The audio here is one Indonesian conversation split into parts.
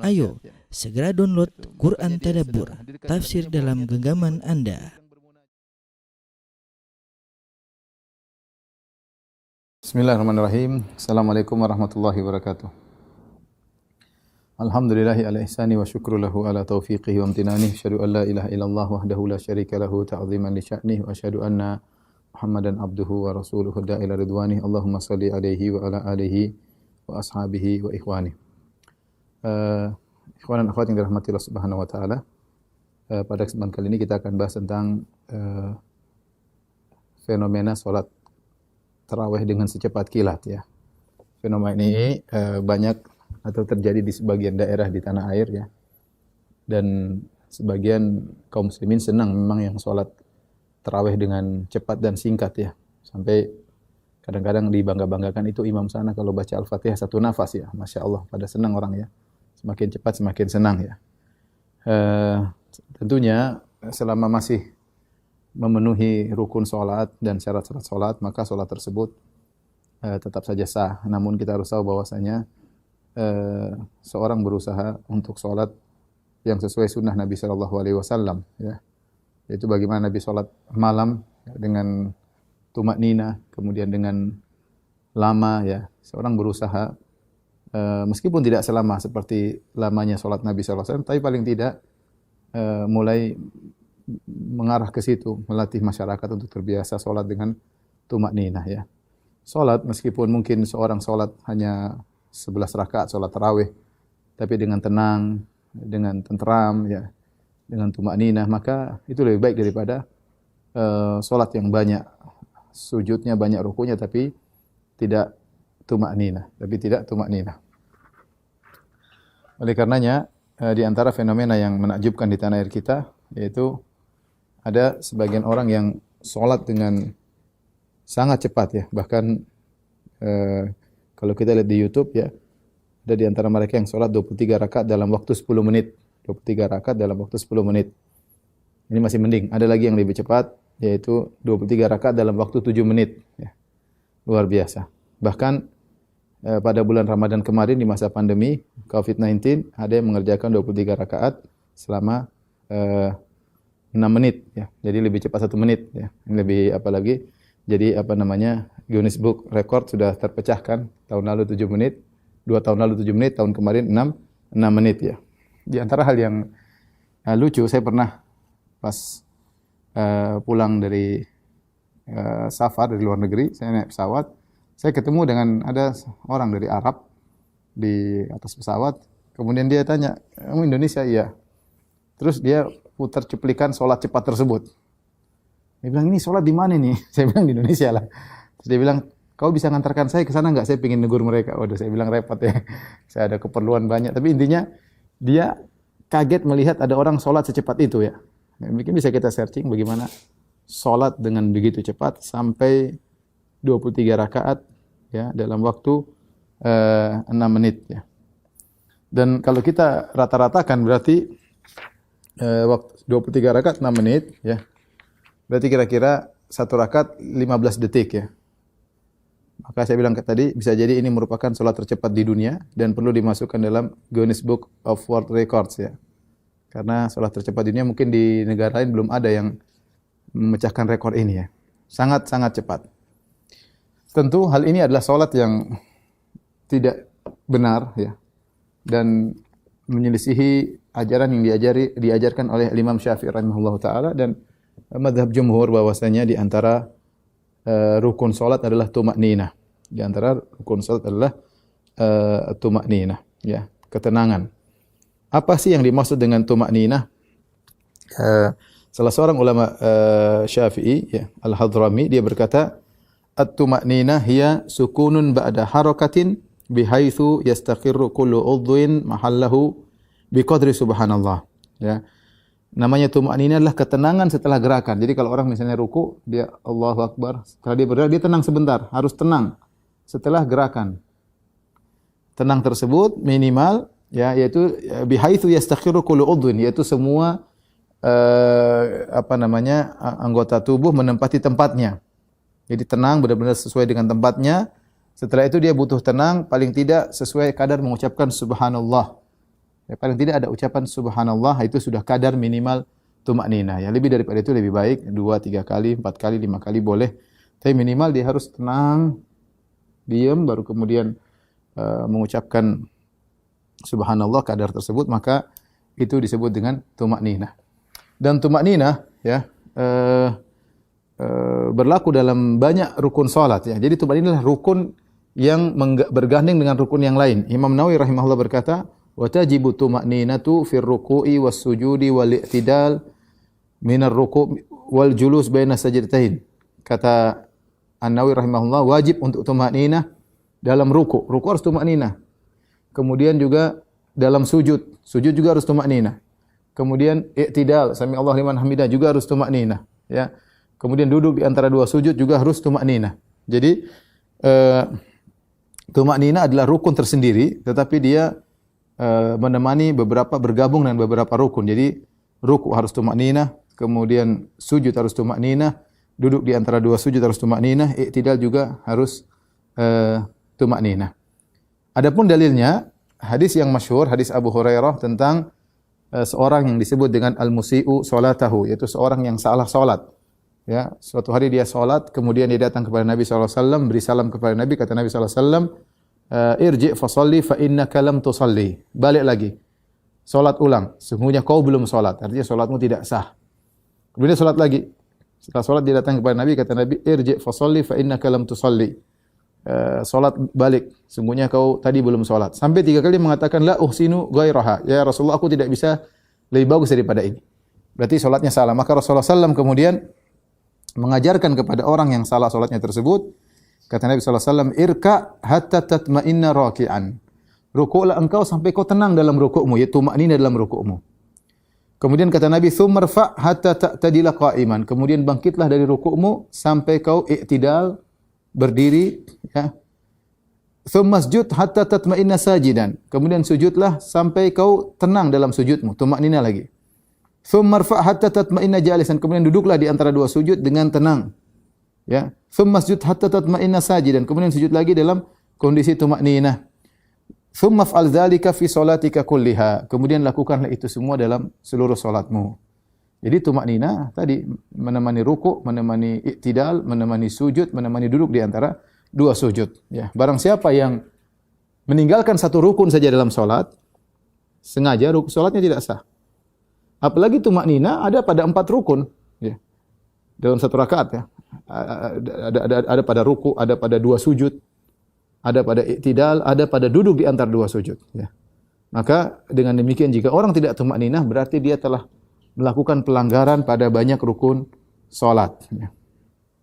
Ayo, segera download Quran Tadabbur, tafsir dalam genggaman Anda. Bismillahirrahmanirrahim. Assalamualaikum warahmatullahi wabarakatuh. Alhamdulillahi ala ihsani wa syukru lahu ala taufiqihi wa amtinani. Asyhadu an la ilaha illallah wahdahu la syarika lahu ta'ziman li sya'nihi wa asyhadu anna Muhammadan abduhu wa rasuluhu da'ila ridwani. Allahumma salli alaihi wa ala alihi wa ashabihi wa ikhwani. Ikhwan dan akhwat yang dirahmati Allah Subhanahu wa taala. Pada kesempatan kali ini kita akan bahas tentang fenomena salat tarawih dengan secepat kilat ya. Fenomena ini banyak atau terjadi di sebagian daerah di tanah air ya. Dan sebagian kaum muslimin senang memang yang salat tarawih dengan cepat dan singkat ya. Sampai kadang-kadang dibangga-banggakan itu imam sana kalau baca Al-Fatihah satu nafas ya. Masya Allah, pada senang orang ya. Semakin cepat semakin senang ya. Tentunya selama masih memenuhi rukun salat dan syarat-syarat salat, maka salat tersebut tetap saja sah. Namun kita harus tahu bahwasanya seorang berusaha untuk salat yang sesuai sunnah Nabi sallallahu alaihi wasallam ya. Yaitu bagaimana Nabi salat malam dengan tumaknina, kemudian dengan lama ya. Seorang berusaha meskipun tidak selama seperti lamanya salat Nabi sallallahu alaihi wasallam, tapi paling tidak mulai mengarah ke situ, melatih masyarakat untuk terbiasa salat dengan tumakninah ya. Salat meskipun mungkin seorang salat hanya 11 rakaat salat tarawih, tapi dengan tenang, dengan tenteram ya, dengan tumakninah, maka itu lebih baik daripada salat yang banyak sujudnya, banyak rukunya tapi tidak tumakninah. Oleh karenanya di antara fenomena yang menakjubkan di tanah air kita yaitu ada sebagian orang yang sholat dengan sangat cepat ya. Bahkan kalau kita lihat di YouTube ya, ada di antara mereka yang sholat 23 rakaat dalam waktu 10 menit. 23 rakaat dalam waktu 10 menit. Ini masih mending. Ada lagi yang lebih cepat, yaitu 23 rakaat dalam waktu 7 menit. Ya. Luar biasa. Bahkan pada bulan Ramadan kemarin di masa pandemi COVID-19, ada yang mengerjakan 23 rakaat selama 6 menit ya. Jadi lebih cepat 1 menit ya. Ini lebih apalagi jadi Guinness Book Record sudah terpecahkan tahun lalu 7 menit, 2 tahun lalu 7 menit, tahun kemarin 6 menit ya. Di antara hal yang lucu, saya pernah pas pulang dari safar dari luar negeri, saya naik pesawat, saya ketemu dengan ada orang dari Arab di atas pesawat, kemudian dia tanya, "Kamu Indonesia?" "Iya." Terus dia putar cuplikan sholat cepat tersebut. Dia bilang, "Ini sholat di mana nih?" Saya bilang, "Di Indonesia lah." Terus dia bilang, "Kau bisa ngantarkan saya ke sana enggak? Saya ingin negur mereka." Waduh, saya bilang repot ya. Saya ada keperluan banyak. Tapi intinya dia kaget melihat ada orang sholat secepat itu ya. Mungkin bisa kita searching bagaimana sholat dengan begitu cepat sampai 23 rakaat ya dalam waktu 6 menit ya. Dan kalau kita rata-ratakan berarti waktu 23 rakaat 6 menit ya. Berarti kira-kira 1 rakaat 15 detik ya. Maka saya bilang tadi bisa jadi ini merupakan salat tercepat di dunia dan perlu dimasukkan dalam Guinness Book of World Records ya. Karena salat tercepat di dunia mungkin di negara lain belum ada yang memecahkan rekor ini ya. Sangat-sangat cepat. Tentu hal ini adalah salat yang tidak benar ya. Dan menyelisihi ajaran yang diajarkan oleh Imam Syafi'i rahimahullahu taala dan mazhab jumhur bahwasanya di antara rukun salat adalah tumakninah. Di antara rukun salat adalah tumakninah ya, ketenangan. Apa sih yang dimaksud dengan tumakninah? Salah seorang ulama Syafi'i ya, Al-Hadrami, dia berkata, "At-tumakninah hiya sukunun ba'da harakatin bihaitsu yastaqirru kullu udhwin mahallahu biqadri subhanallah." Ya. Namanya tumakninah adalah ketenangan setelah gerakan. Jadi kalau orang misalnya ruku, dia Allahu Akbar, setelah dia bergerak dia tenang sebentar, harus tenang setelah gerakan. Tenang tersebut minimal ya, yaitu bihaitsu yastaqirru kullu udhwin, yaitu semua anggota tubuh menempati tempatnya. Jadi tenang benar-benar sesuai dengan tempatnya. Setelah itu dia butuh tenang paling tidak sesuai kadar mengucapkan subhanallah. Ya, paling tidak ada ucapan subhanallah, itu sudah kadar minimal tumak nina. Ya, lebih daripada itu lebih baik, 2, 3 kali, 4 kali, 5 kali boleh. Tapi minimal dia harus tenang, diam, baru kemudian mengucapkan subhanallah kadar tersebut, maka itu disebut dengan tumak nina. Dan tumak nina ya berlaku dalam banyak rukun salat ya. Jadi tumak nina adalah rukun yang bergandeng dengan rukun yang lain. Imam Nawawi rahimahullah berkata, "Wa tajibu tuma'ninatu fir ruku'i was sujudi wal i'tidal minar ruku' wal julus baina sajdatain." Kata An-Nawawi rahimahullah, wajib untuk tuma'ninah dalam ruku. Ruku harus tuma'ninah. Kemudian juga dalam sujud. Sujud juga harus tuma'ninah. Kemudian i'tidal, sami Allah liman hamidah, juga harus tuma'ninah, ya. Kemudian duduk di antara dua sujud juga harus tuma'ninah. Jadi tuma'ninah adalah rukun tersendiri, tetapi dia menemani bergabung dengan beberapa rukun. Jadi ruku harus tuma'ninah, kemudian sujud harus tuma'ninah, duduk di antara dua sujud harus tuma'ninah, i'tidal juga harus tuma'ninah. Adapun dalilnya, hadis yang masyhur, hadis Abu Hurairah tentang seorang yang disebut dengan al-musii'u salatahu, yaitu seorang yang salah salat. Ya, suatu hari dia salat, kemudian dia datang kepada Nabi sallallahu alaihi wasallam, beri salam kepada Nabi, kata Nabi sallallahu alaihi wasallam, irji' fa shalli fa innaka lam tusalli. Balik lagi. Salat ulang, sesungguhnya kau belum salat. Artinya salatmu tidak sah. Kemudian salat lagi. Setelah salat dia datang kepada Nabi, kata Nabi, irji' fa shalli fa innaka lam tusalli. Salat balik, sungguhnya kau tadi belum salat. Sampai 3 kali mengatakan la uhsinu ghairaha. Ya Rasulullah, aku tidak bisa lebih bagus daripada ini. Berarti salatnya salah. Maka Rasulullah SAW kemudian mengajarkan kepada orang yang salah salatnya tersebut, kata Nabi SAW, irka hatta tatma'inna raki'an. Rukuklah engkau sampai kau tenang dalam rukukmu, yaitu maknina dalam rukukmu. Kemudian kata Nabi, tsummarfa hatta ta'tadila qa'iman. Kemudian bangkitlah dari rukukmu sampai kau i'tidal, berdiri, ya. Tsummasjud hatta tatma'inna sajidan. Kemudian sujudlah sampai kau tenang dalam sujudmu, tumaknina lagi. Tsummarfa hatta tatma'inna jalisan. Kemudian duduklah di antara dua sujud dengan tenang. Ya. Tsummasjud hatta tatma'inna sajidan. Kemudian sujud lagi dalam kondisi tumakninah. Tsummaf'al dzalika fi sholatika kulliha. Kemudian lakukanlah itu semua dalam seluruh salatmu. Jadi tumakninah tadi menemani ruku, menemani i'tidal, menemani sujud, menemani duduk di antara dua sujud. Ya. Barang siapa yang meninggalkan satu rukun saja dalam salat, sengaja salatnya tidak sah. Apalagi tumakninah ada pada 4 rukun. Ya. Dalam satu rakaat ya. Ada pada ruku, ada pada dua sujud, ada pada i'tidal, ada pada duduk di antara dua sujud. Ya. Maka dengan demikian jika orang tidak tumakninah berarti dia telah melakukan pelanggaran pada banyak rukun salat. Ya.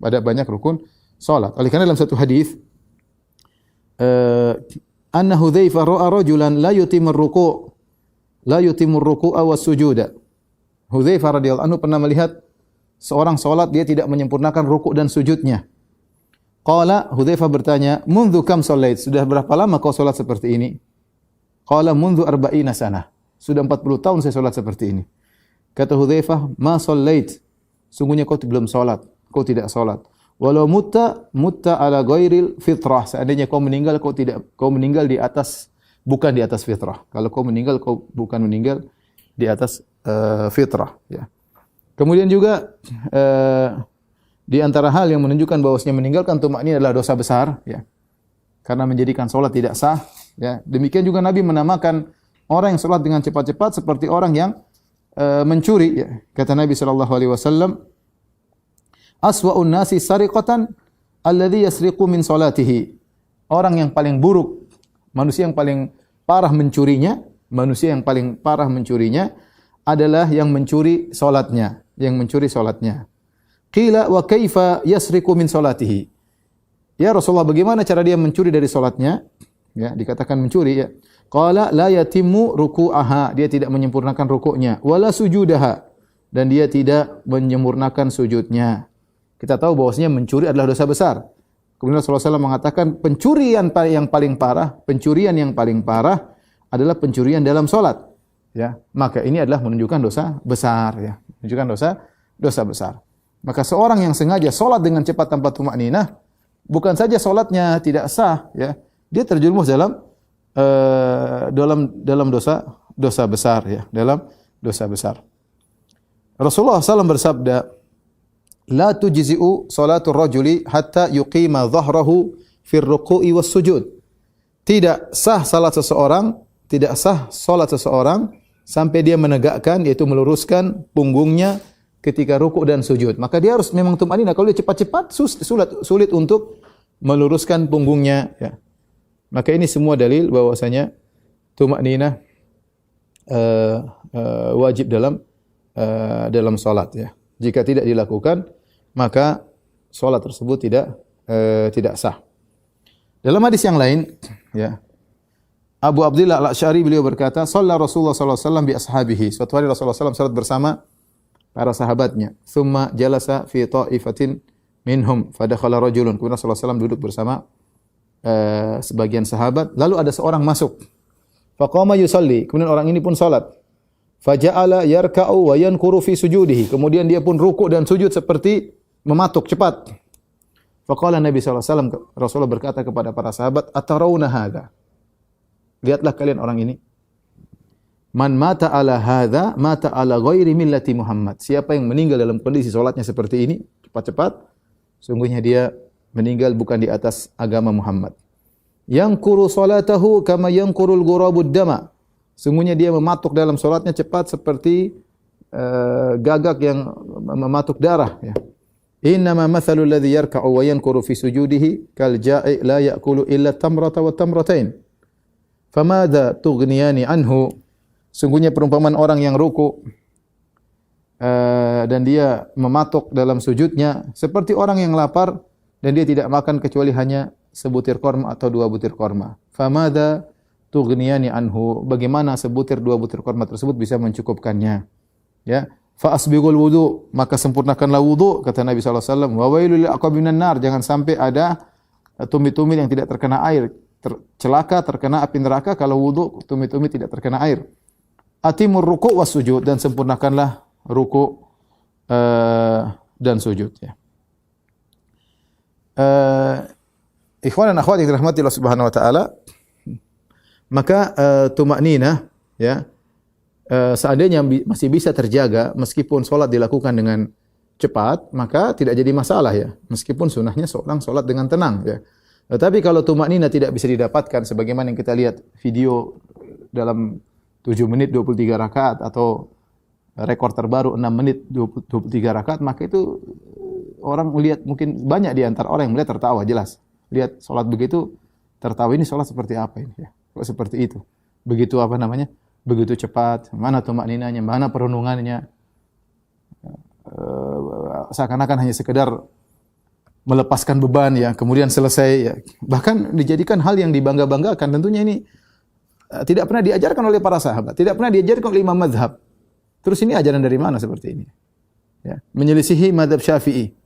Pada banyak rukun salat. Oleh karena dalam satu hadis, anna Hudzaifah ra'a rajulan la yutimur ruku'a was sujuda. Hudzaifah radhiyallahu anhu pernah melihat seorang salat dia tidak menyempurnakan rukuk dan sujudnya. Qala, Hudzaifah bertanya, "Mundzu kam shallait?" Sudah berapa lama kau salat seperti ini? Qala, "Mundzu 40 sanah." Sudah 40 tahun saya salat seperti ini. Kata Hudzaifah, "Ma shallait." Sungguhnya kau belum salat, kau tidak salat. Walau mutta ala ghairil fitrah. Seandainya kau meninggal kau meninggal di atas bukan di atas fitrah. Kalau kau meninggal kau bukan meninggal di atas fitrah, ya. Kemudian juga di antara hal yang menunjukkan bahwasanya meninggalkan tumakninah adalah dosa besar, ya. Karena menjadikan salat tidak sah, ya. Demikian juga Nabi menamakan orang yang salat dengan cepat-cepat seperti orang yang mencuri, ya. Kata Nabi sallallahu alaihi wasallam, aswa'un nasi sariqatan alladhi yasriqu min salatihi. Orang yang paling buruk, manusia yang paling parah mencurinya adalah yang mencuri salatnya, Qila wa kaifa yasriqu min salatihi? Ya Rasulullah, bagaimana cara dia mencuri dari salatnya? Ya, dikatakan mencuri, ya. Qala la yatimmu ruku'aha, dia tidak menyempurnakan rukuknya, wala sujudaha, dan dia tidak menyempurnakan sujudnya. Kita tahu bahwasanya mencuri adalah dosa besar. Kemudian Rasulullah SAW mengatakan pencurian yang paling parah adalah pencurian dalam salat. Ya, maka ini adalah menunjukkan dosa besar, ya. Menunjukkan dosa besar. Maka seorang yang sengaja salat dengan cepat tanpa tumakninah, bukan saja salatnya tidak sah, ya. Dia terjerumus dalam dosa dosa besar ya, dalam dosa besar. Rasulullah SAW bersabda, "La tujzi'u salatul rajuli hatta yuqima dhahrahu fir ruku'i was sujud." Tidak sah salat seseorang, tidak sah salat seseorang sampai dia menegakkan, yaitu meluruskan punggungnya ketika ruku' dan sujud. Maka dia harus memang tumanina. Kalau dia cepat-cepat sulit untuk meluruskan punggungnya ya. Maka ini semua dalil bahwasanya tumanina wajib dalam salat ya. Jika tidak dilakukan, maka salat tersebut tidak sah. Dalam hadis yang lain, ya, Abu Abdullah Al-Asy'ari beliau berkata, "Shalla Rasulullah sallallahu alaihi wasallam bi ashabihi." Suatu hari Rasulullah SAW salat bersama para sahabatnya. Tsumma jalasa fi ta'ifatin minhum, fadakhala rajulun. Kemudian Rasulullah SAW duduk bersama sebagian sahabat, lalu ada seorang masuk. Faqama yusalli. Kemudian orang ini pun salat. Faja'ala yarka'u wa yankuru fi sujudihi. Kemudian dia pun rukuk dan sujud seperti mematuk cepat. Faqala Nabi SAW, Rasulullah berkata kepada para sahabat, "Atarawna hadha?" Lihatlah kalian orang ini. Man mata ala hadha, mata ala ghairi millati Muhammad. Siapa yang meninggal dalam kondisi salatnya seperti ini, cepat-cepat, sungguhnya dia meninggal bukan di atas agama Muhammad. Yankuru salatahu kama yankurul ghurabud dama. Sungguhnya dia mematuk dalam salatnya cepat seperti gagak yang mematuk darah ya. Innama mathalul ladzi yarka'u wa yankuru fi sujudihi kal ja'i la ya'kulu illa tamrata wa tamratain. Famadha tughniyani anhu? Sungguhnya perumpamaan orang yang ruku dan dia mematuk dalam sujudnya seperti orang yang lapar dan dia tidak makan kecuali hanya sebutir korma atau 2 butir korma. Famadha tughniyani anhu? Bagaimana sebutir 2 butir korma tersebut bisa mencukupkannya? Ya. Fa asbighul wudu, maka sempurnakanlah wudu, kata Nabi sallallahu alaihi wasallam. Wa wailul lil aqabinan nar, jangan sampai ada tumit-tumit yang tidak terkena air, celaka terkena api neraka kalau wudu tumit-tumit tidak terkena air. Atimur ruku' was sujud, dan sempurnakanlah ruku' dan sujud ya. Ikhwan dan akhwat yang dirahmati Allah Subhanahu wa taala, maka tumanina ya, seandainya masih bisa terjaga meskipun solat dilakukan dengan cepat, maka tidak jadi masalah ya. Meskipun sunnahnya seorang solat dengan tenang ya. Tetapi kalau tumanina tidak bisa didapatkan sebagaimana yang kita lihat video dalam 7 menit 23 rakaat atau rekor terbaru 6 menit 23 rakaat, maka itu orang melihat, mungkin banyak di antara orang yang melihat tertawa jelas. Lihat solat begitu tertawa, ini solat seperti apa ini ya. Kok seperti itu? Begitu apa namanya? Begitu cepat, mana tumakninanya, mana perenungannya, seakan-akan hanya sekedar melepaskan beban ya, kemudian selesai ya. Bahkan dijadikan hal yang dibangga-banggakan. Tentunya ini tidak pernah diajarkan oleh para sahabat, tidak pernah diajarkan oleh imam mazhab. Terus ini ajaran dari mana seperti ini? Ya, menyelisihi mazhab Syafi'i.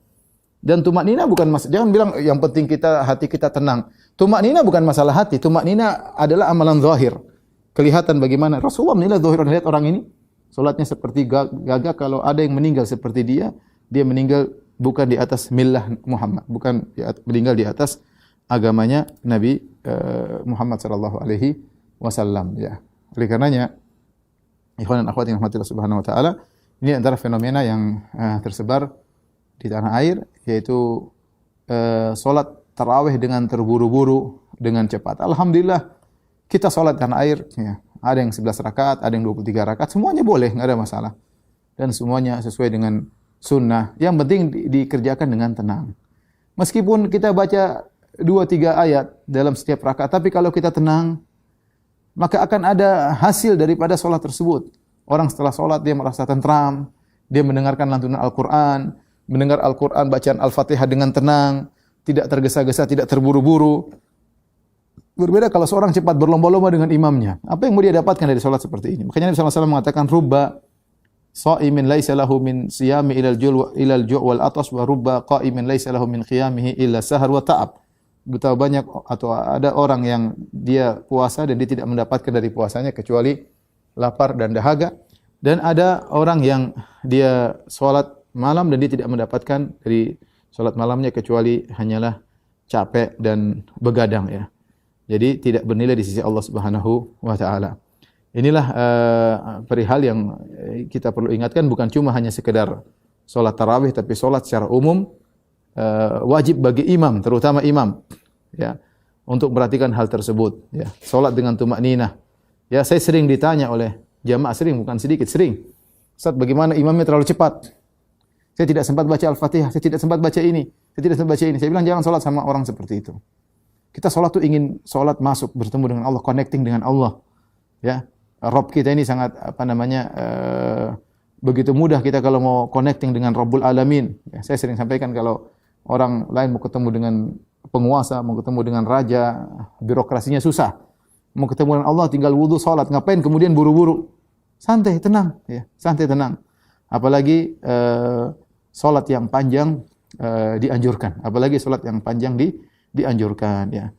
Dan tumaknina bukan jangan bilang yang penting hati kita tenang. Tumaknina bukan masalah hati, tumaknina adalah amalan zahir. Kelihatan bagaimana Rasulullah menilai zahir, lihat orang ini salatnya seperti gagak. Kalau ada yang meninggal seperti dia meninggal bukan di atas millah Muhammad, bukan meninggal di atas agamanya Nabi Muhammad sallallahu alaihi wasallam ya. Oleh karenanya ikhwan dan akhwat yang dirahmati Allah Subhanahu wa taala, ini antara fenomena yang tersebar di tanah air, yaitu salat tarawih dengan terburu-buru, dengan cepat. Alhamdulillah kita salat tanah air, ya, ada yang 11 rakaat, ada yang 23 rakaat, semuanya boleh, enggak ada masalah. Dan semuanya sesuai dengan sunnah. Yang penting dikerjakan dengan tenang. Meskipun kita baca 2-3 ayat dalam setiap rakaat, tapi kalau kita tenang, maka akan ada hasil daripada salat tersebut. Orang setelah salat dia merasa tentram, dia mendengarkan lantunan Al-Quran, mendengar Al-Quran, bacaan Al-Fatihah dengan tenang, tidak tergesa-gesa, tidak terburu-buru. Berbeda kalau seorang cepat berlomba-lomba dengan imamnya. Apa yang mau dia dapatkan dari salat seperti ini? Makanya Nabi SAW mengatakan, rubba sha'imin laisa lahu min siyami ilal ju' wal atas, wa rubba qa'imin laisa lahu min qiyamihi illa sahar wa ta'ab. Betapa banyak atau ada orang yang dia puasa dan dia tidak mendapatkan dari puasanya kecuali lapar dan dahaga. Dan ada orang yang dia salat malam dan dia tidak mendapatkan dari salat malamnya kecuali hanyalah capek dan begadang ya. Jadi tidak bernilai di sisi Allah Subhanahu wa taala. Inilah perihal yang kita perlu ingatkan, bukan cuma hanya sekedar salat tarawih, tapi salat secara umum wajib bagi imam, terutama imam, ya, untuk perhatikan hal tersebut, ya. Salat dengan tumakninah. Ya, saya sering ditanya oleh jamaah, bukan sedikit, sering. Ustaz, bagaimana imamnya terlalu cepat? Saya tidak sempat baca Al-Fatihah, saya tidak sempat baca ini, saya tidak sempat baca ini. Saya bilang jangan salat sama orang seperti itu. Kita salat tuh ingin salat masuk, bertemu dengan Allah, connecting dengan Allah. Ya, Rabb kita ini sangat begitu mudah kita kalau mau connecting dengan Rabbul Alamin. Ya, saya sering sampaikan kalau orang lain mau ketemu dengan penguasa, mau ketemu dengan raja, birokrasinya susah. Mau ketemu dengan Allah tinggal wudu, salat, ngapain kemudian buru-buru? Santai, tenang, ya, santai, tenang. Apalagi salat yang panjang dianjurkan. Apalagi salat yang panjang dianjurkan, ya.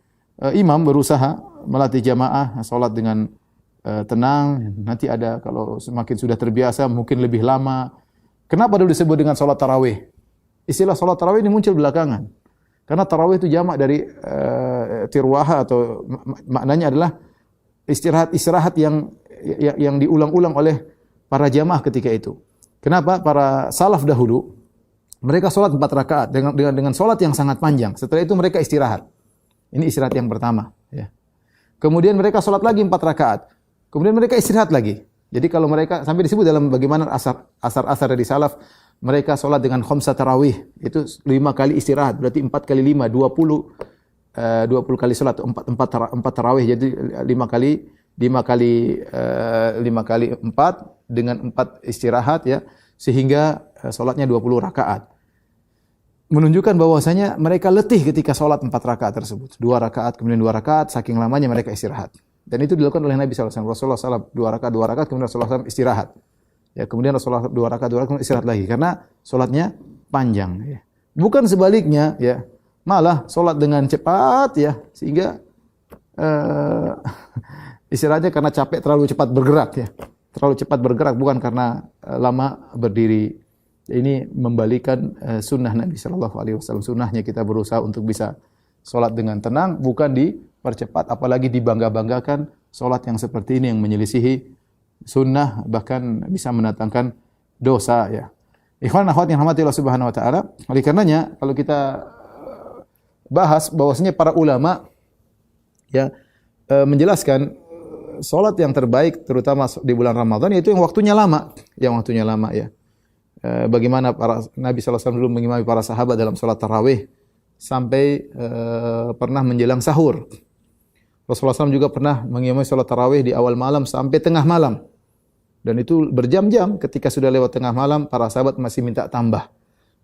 Imam berusaha melatih jamaah salat dengan tenang. Nanti ada kalau semakin sudah terbiasa mungkin lebih lama. Kenapa dulu disebut dengan salat tarawih? Istilah salat tarawih ini muncul belakangan. Karena tarawih itu jamak dari tirwaha, atau maknanya adalah istirahat yang diulang-ulang oleh para jamaah ketika itu. Kenapa? Para salaf dahulu mereka salat 4 rakaat dengan salat yang sangat panjang. Setelah itu mereka istirahat. Ini istirahat yang pertama, ya. Kemudian mereka salat lagi 4 rakaat. Kemudian mereka istirahat lagi. Jadi kalau mereka sampai disebut dalam bagaimana asar dari salaf, mereka salat dengan khamsa tarawih, itu 5 kali istirahat, berarti 4 kali 5 20 kali salat, 4 tarawih, jadi 5 kali 4 dengan 4 istirahat, ya, sehingga salatnya 20 rakaat. Menunjukkan bahwasanya mereka letih ketika salat 4 rakaat tersebut. 2 rakaat, kemudian 2 rakaat, saking lamanya mereka istirahat. Dan itu dilakukan oleh Nabi SAW. Rasulullah SAW 2 rakaat, kemudian Rasulullah SAW istirahat. Ya, kemudian Rasulullah 2 rakaat, kemudian istirahat lagi. Karena salatnya panjang, ya. Bukan sebaliknya, ya. Malah salat dengan cepat, ya, sehingga istirahatnya karena capek, terlalu cepat bergerak, ya. Terlalu cepat bergerak, bukan karena lama berdiri. Ini membalikan sunnah Nabi SAW. Sunnahnya kita berusaha untuk bisa salat dengan tenang, bukan dipercepat, apalagi dibangga-banggakan. Salat yang seperti ini yang menyelisihi sunnah, bahkan bisa mendatangkan dosa, ya. Ikhwan akhwat yang rahmati Allah Subhanahu wa taala. Oleh karenanya kalau kita bahas bahwasanya para ulama, ya, menjelaskan salat yang terbaik terutama di bulan Ramadan yaitu yang waktunya lama, ya. Bagaimana Nabi sallallahu alaihi wasallam dulu mengimami para sahabat dalam salat tarawih sampai pernah menjelang sahur. Rasulullah SAW juga pernah mengimami salat tarawih di awal malam sampai tengah malam. Dan itu berjam-jam. Ketika sudah lewat tengah malam, para sahabat masih minta tambah.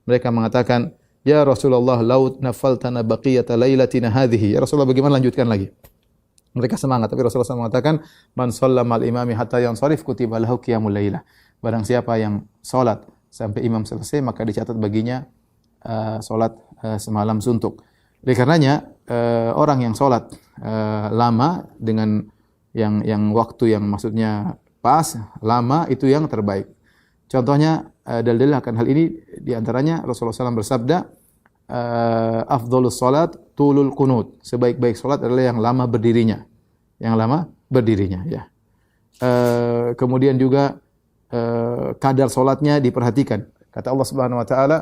Mereka mengatakan, "Ya Rasulullah, laut nafaltana baqiyata lailatina hadhihi." Ya Rasulullah, bagaimana lanjutkan lagi? Mereka semangat, tapi Rasulullah SAW mengatakan, "Man shalla ma'al imami hatta yansharif kutiba lahu qiyamul lailah." Barang siapa yang salat sampai imam selesai, maka dicatat baginya salat semalam suntuk. Oleh karenanya orang yang salat lama dengan yang waktu yang maksudnya pas, lama, itu yang terbaik. Contohnya dalil akan hal ini di antaranya Rasulullah SAW bersabda, afdhalus salat tulul qunut. Sebaik-baik salat adalah yang lama berdirinya. Ya. Kemudian juga kadar salatnya diperhatikan. Kata Allah Subhanahu wa taala,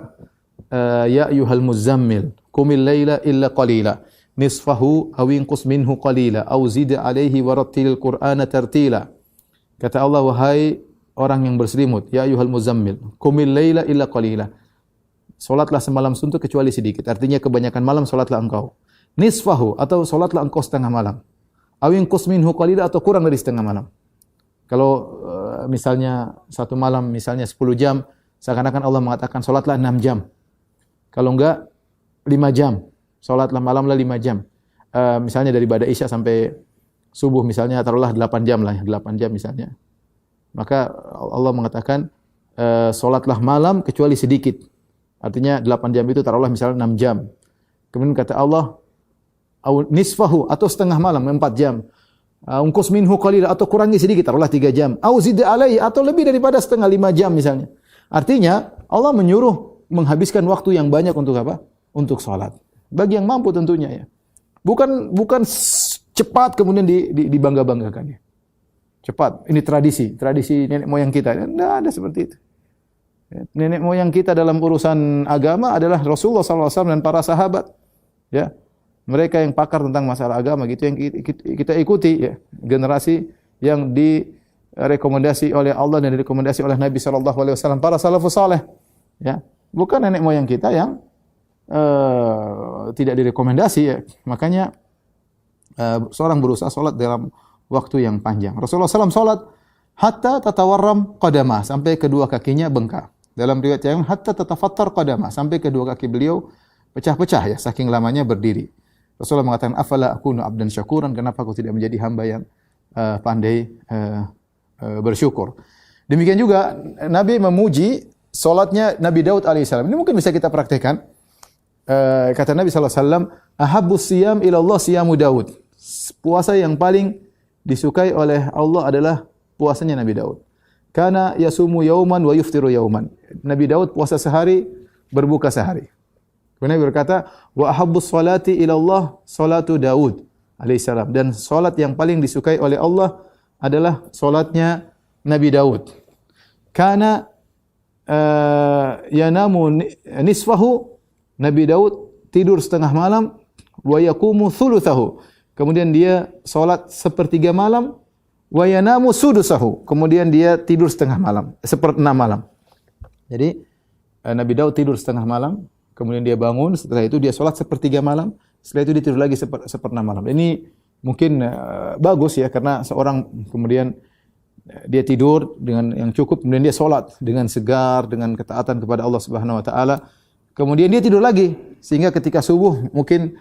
ya ayyuhal muzammil qumil laila illa qalila nisfahu aw inqus minhu qalila aw zid alaihi warattilil qur'ana tartila. Kata Allah, wahai orang yang berselimut, ya ayyuhal muzammil qumil laila illa qalila. Salatlah semalam suntuk kecuali sedikit. Artinya kebanyakan malam salatlah engkau. Nisfahu, atau salatlah engkau setengah malam. Aw inqus minhu qalila, atau kurang dari setengah malam. Kalau misalnya satu malam misalnya 10 jam, seakan-akan Allah mengatakan salatlah 6 jam. Kalau enggak 5 jam. Salatlah malamlah 5 jam. Misalnya dari Ba'da Isya sampai subuh misalnya taruhlah 8 jam lah, 8 jam misalnya. Maka Allah mengatakan salatlah malam kecuali sedikit. Artinya 8 jam itu taruhlah misalnya 6 jam. Kemudian kata Allah, nisfahu, atau setengah malam 4 jam. Ungkus minhu qalila, atau kurangi sedikit, taruhlah 3 jam. Au zid alaihi, atau lebih daripada setengah 5 jam misalnya. Artinya Allah menyuruh menghabiskan waktu yang banyak untuk apa? Untuk salat. Bagi yang mampu tentunya, ya. Bukan cepat kemudian dibangga-banggakan, ya. cepat. Ini tradisi nenek moyang kita. Tidak ada seperti itu. Nenek moyang kita dalam urusan agama adalah Rasulullah SAW dan para sahabat. Ya, mereka yang pakar tentang masalah agama gitu yang kita ikuti. Ya, generasi yang direkomendasi oleh Allah dan direkomendasi oleh Nabi SAW, para salafus saleh. Ya, bukan nenek moyang kita yang tidak direkomendasi. Ya, makanya seorang berusaha solat dalam waktu yang panjang. Rasulullah SAW solat hatta tatawarram qadamah, sampai kedua kakinya bengkak. Dalam riwayat yang hatta tatafattar qadamah, sampai kedua kaki beliau pecah-pecah ya, saking lamanya berdiri. Rasulullah mengatakan, afala akunu abdan syakuran, kenapa aku tidak menjadi hamba yang pandai bersyukur. Demikian juga Nabi memuji solatnya Nabi Daud alaihissalam. Ini mungkin bisa kita praktekkan. Kata Nabi SAW, ahabbus siyam ilallah siyamu Daud. Puasa yang paling disukai oleh Allah adalah puasanya Nabi Daud. Kana yasumu yauman wa yuftiru yauman. Nabi Daud puasa sehari, berbuka sehari. Kemudian Nabi berkata, wa ahabbus salati ilallah salatu Daud alaihissalam. Dan salat yang paling disukai oleh Allah adalah salatnya Nabi Daud. Kana yanamu nisfahu. Nabi Daud tidur setengah malam, wa yaqumu thuluthahu. Kemudian dia salat sepertiga malam, wa yanamu sudusahu. Kemudian dia tidur setengah malam, seperenam malam. Jadi Nabi Daud tidur setengah malam, kemudian dia bangun, setelah itu dia salat sepertiga malam, setelah itu dia tidur lagi seperenam malam. Ini mungkin bagus ya, karena seorang kemudian dia tidur dengan yang cukup, kemudian dia salat dengan segar, dengan ketaatan kepada Allah Subhanahu wa taala. Kemudian dia tidur lagi sehingga ketika subuh mungkin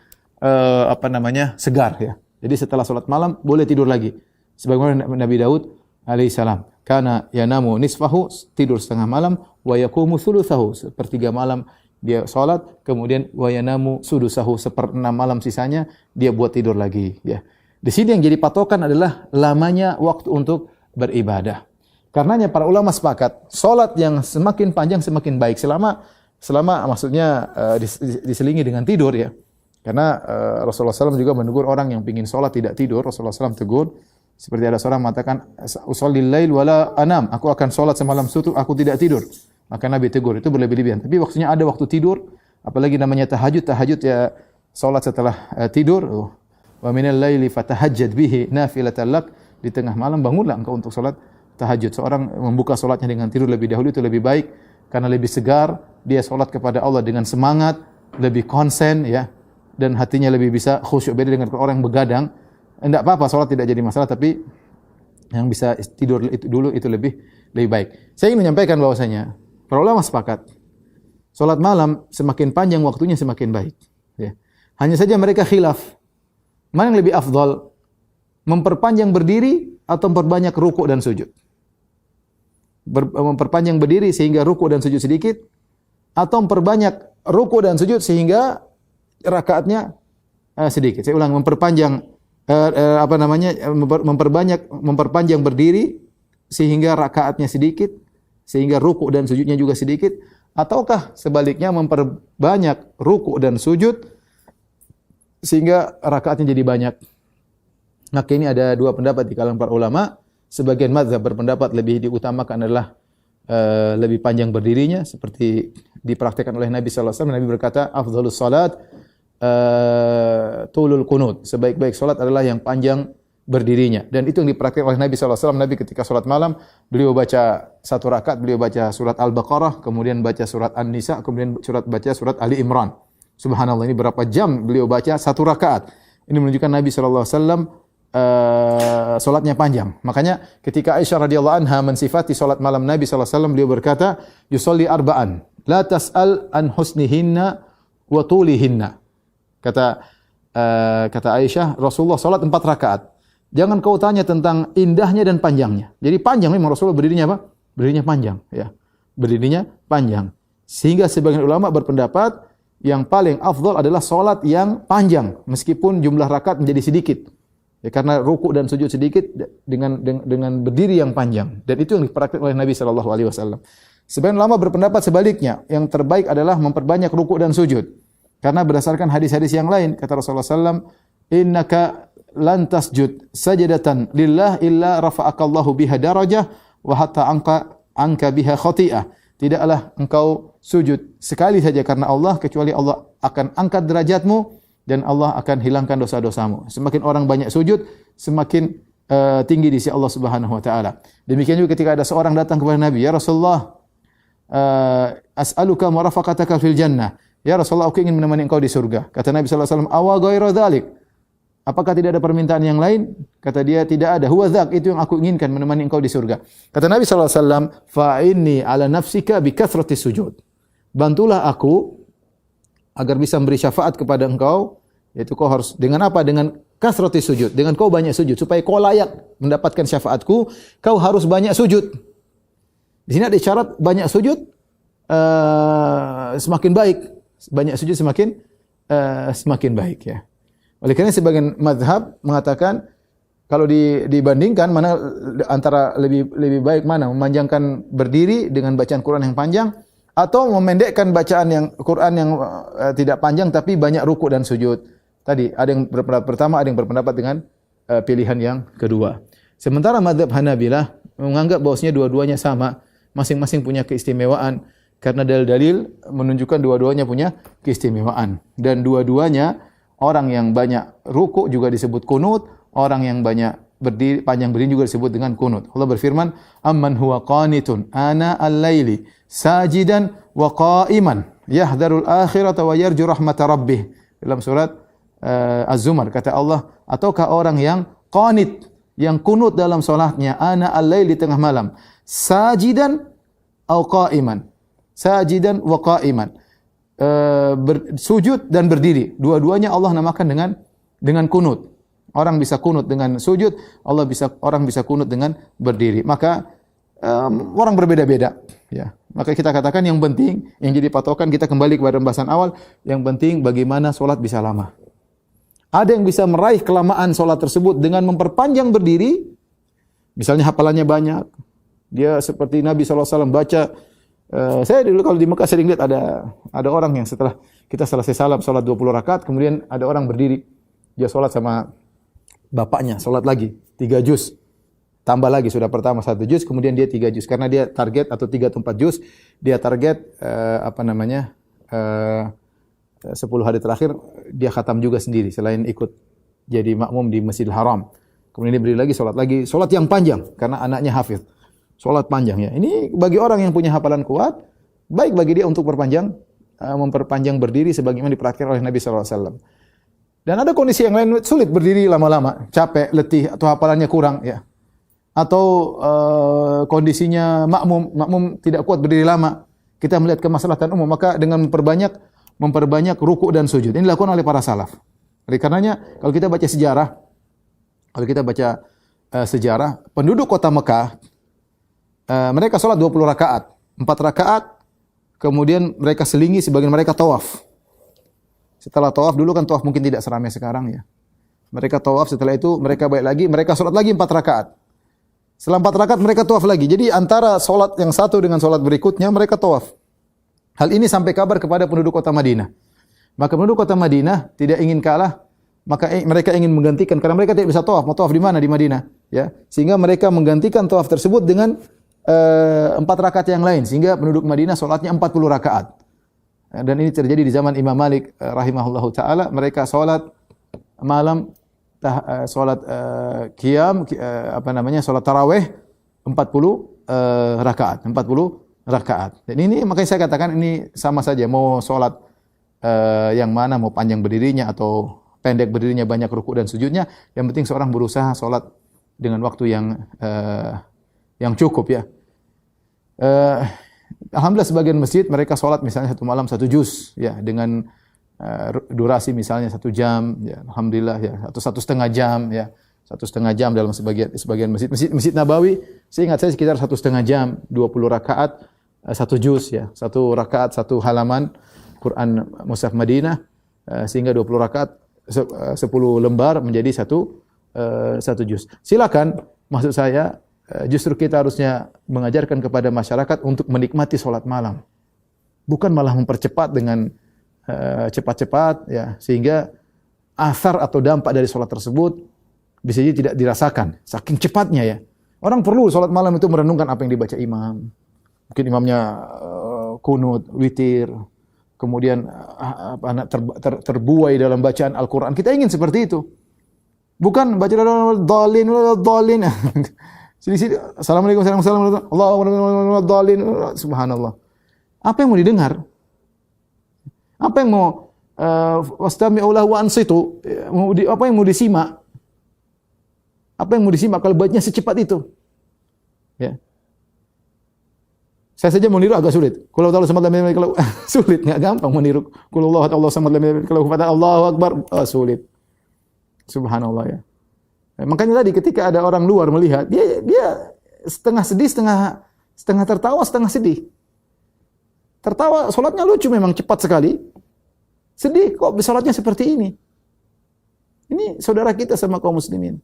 segar ya. Jadi setelah salat malam boleh tidur lagi. Sebagaimana Nabi Daud alaihissalam, kana yanamu nisfahu, tidur setengah malam, wa yaqumu thuluthahu, sepertiga malam dia salat, kemudian wa yanamu sudusahu, seperenam malam sisanya dia buat tidur lagi ya. Di sini yang jadi patokan adalah lamanya waktu untuk beribadah. Karenanya para ulama sepakat, salat yang semakin panjang semakin baik selama maksudnya diselingi dengan tidur ya. Karena Rasulullah SAW juga menegur orang yang ingin sholat tidak tidur. Rasulullah SAW tegur, seperti ada seorang mengatakan, usallil lail wala anam, aku akan sholat semalam suntuk, aku tidak tidur. Maka Nabi tegur, itu berlebih-lebihan. Tapi waktunya ada waktu tidur, apalagi namanya tahajud ya sholat setelah tidur. Wa minal laili fatahajjad bihi nafilatan lak, di tengah malam bangunlah engkau untuk sholat tahajud. Seorang membuka sholatnya dengan tidur lebih dahulu itu lebih baik, karena lebih segar, dia sholat kepada Allah dengan semangat, lebih konsen ya, dan hatinya lebih bisa khusyuk. Beda dengan orang yang begadang, tidak apa-apa sholat tidak jadi masalah, tapi yang bisa tidur itu dulu itu lebih baik. Saya ingin menyampaikan bahwasanya para ulama sepakat, sholat malam semakin panjang waktunya semakin baik. Ya. Hanya saja mereka khilaf, mana yang lebih afdal, memperpanjang berdiri atau memperbanyak rukuk dan sujud. Memperpanjang berdiri sehingga rukuk dan sujud sedikit, atau memperbanyak rukuk dan sujud sehingga rakaatnya sedikit. Saya ulang, memperpanjang memperpanjang berdiri sehingga rakaatnya sedikit, sehingga rukuk dan sujudnya juga sedikit, ataukah sebaliknya memperbanyak rukuk dan sujud sehingga rakaatnya jadi banyak. Maka ini ada dua pendapat di kalangan para ulama. Sebagian mazhab berpendapat lebih diutamakan adalah lebih panjang berdirinya, seperti dipraktikkan oleh Nabi sallallahu alaihi wasallam. Nabi berkata, afdhalus salat tulul qunut. Sebaik-baik salat adalah yang panjang berdirinya. Dan itu yang dipraktikkan oleh Nabi sallallahu alaihi wasallam. Nabi ketika salat malam, beliau baca satu rakaat, beliau baca surat Al-Baqarah, kemudian baca surat An-Nisa, kemudian baca surat Ali Imran. Subhanallah, ini berapa jam beliau baca satu rakaat. Ini menunjukkan Nabi sallallahu alaihi wasallam salatnya panjang. Makanya ketika Aisyah radhiyallahu anha mensifati salat malam Nabi sallallahu alaihi wasallam, beliau berkata, yusolli arba'an, la tas'al an husnihinna wa tulihinna. Kata Aisyah, Rasulullah salat 4 rakaat. Jangan kau tanya tentang indahnya dan panjangnya. Jadi panjang memang Rasulullah berdirinya apa? Berdirinya panjang, ya. Berdirinya panjang. Sehingga sebagian ulama berpendapat yang paling afdal adalah salat yang panjang meskipun jumlah rakaat menjadi sedikit. Ya, karena ruku dan sujud sedikit dengan berdiri yang panjang, dan itu yang dipraktikkan oleh Nabi sallallahu alaihi wasallam. Sebagian ulama berpendapat sebaliknya, yang terbaik adalah memperbanyak ruku dan sujud. Karena berdasarkan hadis-hadis yang lain, kata Rasulullah sallallahu alaihi wasallam, innaka lan tasjud sajadatan lillah illa rafa'akallahu biha darajah wa hatta angka biha khati'ah. Tidaklah engkau sujud sekali saja karena Allah kecuali Allah akan angkat derajatmu dan Allah akan hilangkan dosa-dosamu. Semakin orang banyak sujud, semakin tinggi di sisi Allah Subhanahu wa taala. Demikian juga ketika ada seorang datang kepada Nabi, "Ya Rasulullah, as'aluka marafaqataka fil jannah." Ya Rasulullah, aku ingin menemani engkau di surga. Kata Nabi sallallahu alaihi wasallam, "Awa ghairu dzalik?" Apakah tidak ada permintaan yang lain? Kata dia, tidak ada. Huwa dzak, itu yang aku inginkan, menemani engkau di surga. Kata Nabi sallallahu alaihi wasallam, "Fa'inni ala nafsika bi kathratis sujud." Bantulah aku agar bisa memberi syafaat kepada engkau, yaitu kau harus dengan apa? Dengan kathratis sujud, dengan kau banyak sujud supaya kau layak mendapatkan syafaatku, kau harus banyak sujud. Di sini ada syarat banyak sujud semakin baik. Banyak sujud semakin baik ya. Oleh karena sebagian mazhab mengatakan kalau dibandingkan mana antara lebih baik mana memanjangkan berdiri dengan bacaan Quran yang panjang atau memendekkan bacaan yang Quran yang tidak panjang tapi banyak ruku dan sujud. Tadi ada yang berpendapat pertama, ada yang berpendapat dengan pilihan yang kedua. Sementara mazhab Hanabilah menganggap bahwasanya dua-duanya sama, masing-masing punya keistimewaan karena dalil-dalil menunjukkan dua-duanya punya keistimewaan dan dua-duanya orang yang banyak ruku juga disebut kunut, orang yang banyak berdiri panjang berdiri juga disebut dengan kunut. Allah berfirman, "Amman huwa qanitun ana al-laili sajidan wa qa'iman yahdharul akhirata wa yarju rahmata rabbih." Dalam surat Az-Zumar kata Allah, ataukah orang yang qanit, yang kunut dalam salatnya, ana al-laili tengah malam, sajidan au qa'iman. Sajidan wa qa'iman. Sujud dan berdiri. Dua-duanya Allah namakan dengan kunut. Orang bisa kunut dengan sujud, orang bisa kunut dengan berdiri. Maka orang berbeda-beda, ya. Maka kita katakan yang penting yang jadi patokan kita kembali kepada pembahasan awal, yang penting bagaimana salat bisa lama. Ada yang bisa meraih kelamaan salat tersebut dengan memperpanjang berdiri. Misalnya hafalannya banyak. Dia seperti Nabi sallallahu alaihi wasallam baca. Saya dulu kalau di Mekah sering lihat ada orang yang setelah kita selesai salam salat 20 rakaat, kemudian ada orang berdiri, dia salat sama bapaknya, salat lagi 3 juz. Tambah lagi sudah pertama 1 juz, kemudian dia 3 juz karena dia target atau 3 atau 4 juz, dia target 10 hari terakhir dia khatam juga sendiri selain ikut jadi makmum di Masjidil Haram. Kemudian dia berdiri lagi, salat yang panjang karena anaknya hafidz. Salat panjang ya. Ini bagi orang yang punya hafalan kuat, baik bagi dia untuk memperpanjang berdiri sebagaimana dipraktikkan oleh Nabi sallallahu alaihi wasallam. Dan ada kondisi yang lain sulit berdiri lama-lama, capek, letih atau hafalannya kurang ya. Atau kondisinya makmum tidak kuat berdiri lama. Kita melihat kemaslahatan umum, maka dengan memperbanyak ruku dan sujud. Ini dilakukan oleh para salaf. Oleh karenanya kalau kita baca sejarah penduduk kota Mekah, mereka sholat 20 rakaat, 4 rakaat, kemudian mereka selingi, sebagian mereka tawaf. Setelah tawaf, dulu kan tawaf mungkin tidak seramai sekarang ya. Mereka tawaf, setelah itu mereka balik lagi, mereka sholat lagi 4 rakaat. Setelah 4 rakaat mereka tawaf lagi. Jadi antara sholat yang satu dengan sholat berikutnya mereka tawaf. Hal ini sampai kabar kepada penduduk kota Madinah. Maka penduduk kota Madinah tidak ingin kalah, maka mereka ingin menggantikan karena mereka tidak bisa tawaf. Mau tawaf di mana? Di Madinah, ya. Sehingga mereka menggantikan tawaf tersebut dengan 4 rakaat yang lain sehingga penduduk Madinah salatnya 40 rakaat. Dan ini terjadi di zaman Imam Malik rahimahullahu taala, mereka salat malam salat qiyam salat tarawih 40 rakaat, 40 rakaat. Dan ini makanya saya katakan ini sama saja mau salat yang mana, mau panjang berdirinya atau pendek berdirinya, banyak ruku dan sujudnya, yang penting seorang berusaha salat dengan waktu yang cukup ya. Alhamdulillah sebagian masjid mereka sholat misalnya 1 malam 1 juz ya dengan durasi misalnya 1 jam ya, alhamdulillah ya, atau 1,5 jam ya, 1,5 jam dalam sebagian masjid Nabawi saya ingat saya sekitar 1,5 jam, 20 rakaat 1 juz ya, 1 rakaat 1 halaman Quran Mushaf Madinah sehingga 20 rakaat 10 lembar menjadi 1 juz. Silakan, maksud saya justru kita harusnya mengajarkan kepada masyarakat untuk menikmati sholat malam. Bukan malah mempercepat dengan cepat-cepat ya, sehingga asar atau dampak dari sholat tersebut bisa jadi tidak dirasakan, saking cepatnya ya. Orang perlu salat malam itu merenungkan apa yang dibaca imam. Mungkin imamnya kunut, witir, kemudian terbuai dalam bacaan Al-Quran. Kita ingin seperti itu. Bukan baca dalin. Sini. Assalamualaikum warahmatullahi wabarakatuh. Allahu dalin. Subhanallah. Apa yang mau didengar? Apa yang mau wastami'u lahu wa ansitu? Apa yang mau disimak? Apa yang mau disimak kalau bacanya secepat itu? Ya. Saya saja mau niru agak sulit. Qul huwallahu samad lam yalid walam yulad, sulit, enggak gampang meniru. Qul huwallahu samad lam yalid walam yulad, Allahu akbar, sulit. Subhanallah ya. Makanya tadi ketika ada orang luar melihat, dia setengah sedih, setengah tertawa, setengah sedih. Tertawa, salatnya lucu memang, cepat sekali. Sedih kok salatnya seperti ini. Ini saudara kita sama kaum muslimin.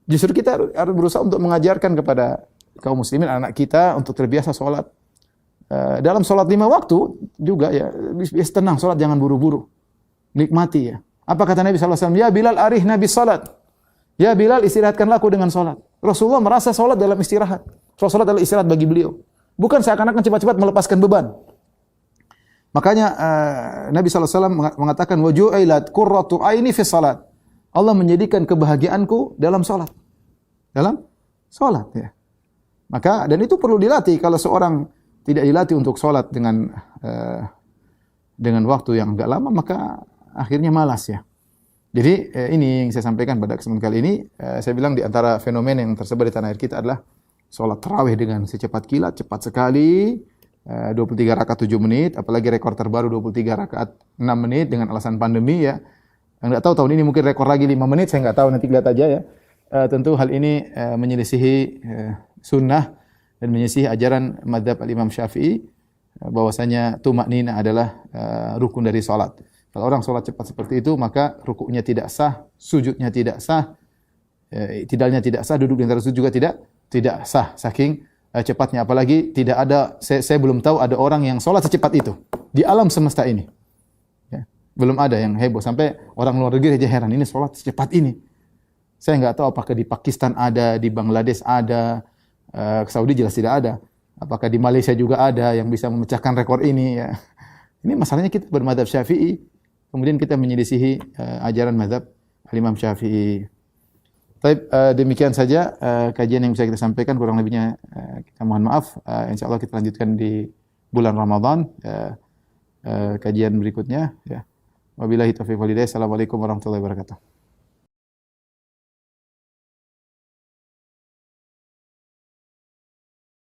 Justru kita harus berusaha untuk mengajarkan kepada kaum muslimin, anak kita untuk terbiasa salat. Dalam salat 5 waktu juga ya, biasa tenang salat, jangan buru-buru. Nikmati ya. Apa kata Nabi SAW? Ya Bilal arihna bis salat. Ya Bilal istirahatkanlah aku dengan salat. Rasulullah merasa salat dalam istirahat. Salat adalah istirahat bagi beliau. Bukan seakan-akan cepat-cepat melepaskan beban. Makanya Nabi SAW mengatakan wa ju'ilat qurratu aini fi salat. Allah menjadikan kebahagiaanku dalam salat. Dalam salat ya. Maka dan itu perlu dilatih. Kalau seorang tidak dilatih untuk salat dengan waktu yang enggak lama, maka akhirnya malas ya. Jadi ini yang saya sampaikan pada kesempatan kali ini. Saya bilang di antara fenomena yang tersebar di tanah air kita adalah salat tarawih dengan secepat kilat, cepat sekali. 23 rakaat 7 menit, apalagi rekor terbaru 23 rakaat 6 menit dengan alasan pandemi ya. Enggak tahu tahun ini mungkin rekor lagi 5 menit, saya enggak tahu, nanti lihat aja ya. Tentu hal ini menyelisihi sunnah dan menyelisihi ajaran mazhab al-Imam Syafi'i bahwasanya tumakninah adalah rukun dari salat. Kalau orang salat cepat seperti itu, maka rukuknya tidak sah, sujudnya tidak sah, tidalnya tidak sah, duduk di antara sujud juga tidak sah saking cepatnya. Apalagi tidak ada, saya belum tahu ada orang yang salat secepat itu di alam semesta ini. Ya, belum ada yang heboh sampai orang luar negeri aja heran, ini salat secepat ini. Saya enggak tahu apakah di Pakistan ada, di Bangladesh ada, Saudi jelas tidak ada. Apakah di Malaysia juga ada yang bisa memecahkan rekor ini ya. Ini masalahnya kita bermadzhab Syafi'i, kemudian kita menyelisihi ajaran mazhab Imam Syafi'i. Baik, demikian saja kajian yang bisa kita sampaikan, kurang lebihnya kita mohon maaf. Insyaallah kita lanjutkan di bulan Ramadan kajian berikutnya ya. Wabillahi taufiq wal hidayah. Assalamualaikum warahmatullahi wabarakatuh.